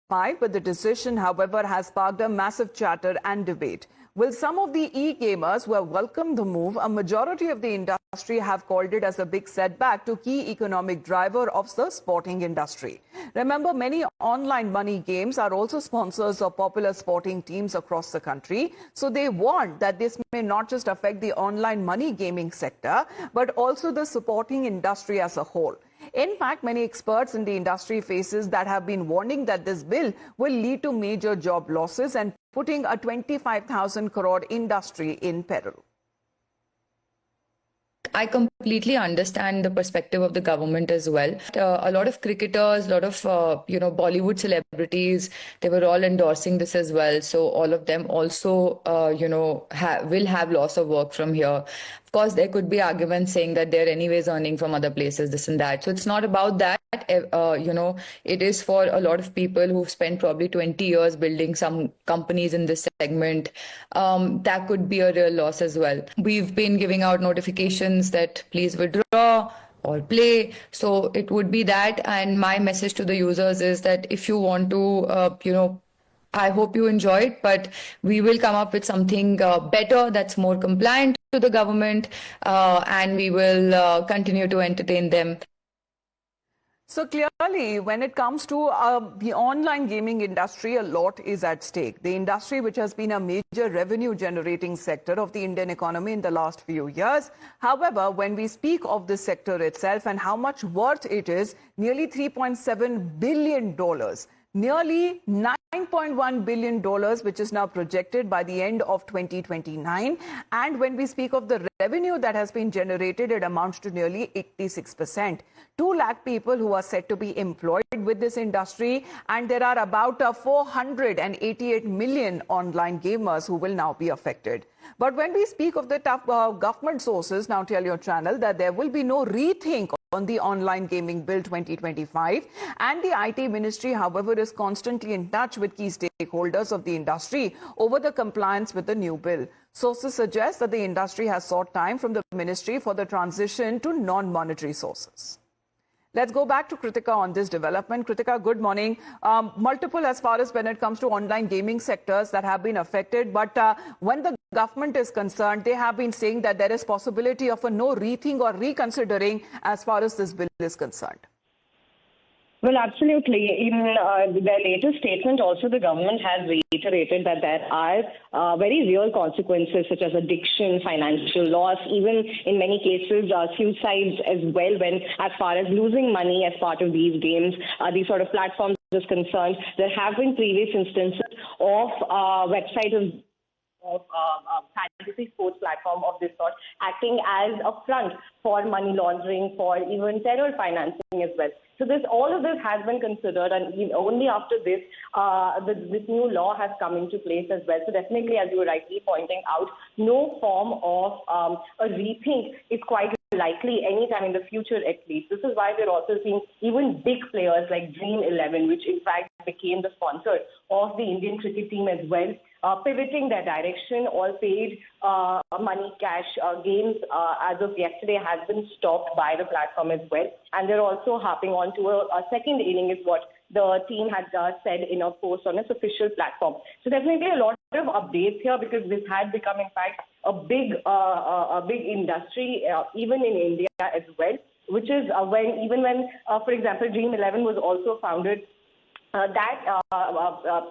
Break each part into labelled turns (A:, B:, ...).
A: but the decision, however, has sparked a massive chatter and debate. Will some of the e-gamers who have welcomed the move, a majority of the industry have called it as a big setback to key economic driver of the sporting industry. Remember, many online money games are also sponsors of popular sporting teams across the country. So they warned that this may not just affect the online money gaming sector, but also the sporting industry as a whole. In fact, many experts in the industry faces that have been warning that this bill will lead to major job losses and putting a 25,000 crore industry in peril.
B: I completely understand the perspective of the government as well. A lot of cricketers, a lot of Bollywood celebrities, they were all endorsing this as well. So all of them also will have loss of work from here. Of course, there could be arguments saying that they're anyways earning from other places, this and that. So it's not about that. It is for a lot of people who've spent probably 20 years building some companies in this segment. That could be a real loss as well. We've been giving out notifications that please withdraw or play. So it would be that. And my message to the users is that if you want to, I hope you enjoy it, but we will come up with something better that's more compliant to the government, and we will continue to entertain them.
A: So clearly, when it comes to the online gaming industry, a lot is at stake. The industry, which has been a major revenue-generating sector of the Indian economy in the last few years. However, when we speak of this sector itself and how much worth it is, nearly $3.7 billion, nearly $9.1 billion, which is now projected by the end of 2029. And when we speak of the revenue that has been generated, it amounts to nearly 86%. 2 lakh people who are set to be employed with this industry, and there are about 488 million online gamers who will now be affected. But when we speak of the tough government sources, now tell your channel that there will be no rethink on the online gaming bill 2025, and the IT ministry, however, is constantly in touch with key stakeholders of the industry over the compliance with the new bill. Sources suggest that the industry has sought time from the ministry for the transition to non-monetary sources. Let's go back to Kritika on this development. Kritika, good morning. Multiple, as far as when it comes to online gaming sectors that have been affected, but when the government is concerned, they have been saying that there is possibility of a no rethink or reconsidering as far as this bill is concerned.
C: Well, absolutely. In their latest statement, also the government has reiterated that there are very real consequences such as addiction, financial loss, even in many cases suicides as well, when as far as losing money as part of these games, these sort of platforms is concerned. There have been previous instances of websites of fantasy sports platform of this sort acting as a front for money laundering, for even terror financing as well. So all of this has been considered, and only after this, this new law has come into place as well. So definitely, as you were rightly pointing out, no form of a rethink is quite likely anytime in the future at least. This is why we're also seeing even big players like Dream 11, which in fact became the sponsor of the Indian cricket team as well, pivoting their direction. All paid money cash games as of yesterday has been stopped by the platform as well. And they're also harping on to a second inning is what the team had said in a post on its official platform. So definitely a lot of updates here, because this had become in fact a big industry even in India as well, which is when for example Dream 11 was also founded. That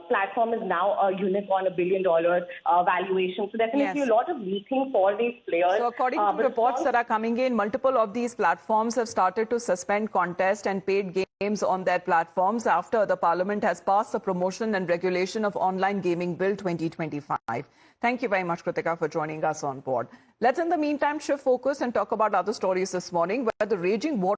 C: platform is now a unicorn, $1 billion valuation. So definitely a lot of rethink for these players.
A: So according to reports that are coming in, multiple of these platforms have started to suspend contests and paid games on their platforms after the Parliament has passed the Promotion and Regulation of Online Gaming Bill 2025. Thank you very much, Kritika, for joining us on board. Let's in the meantime shift focus and talk about other stories this morning, where the raging war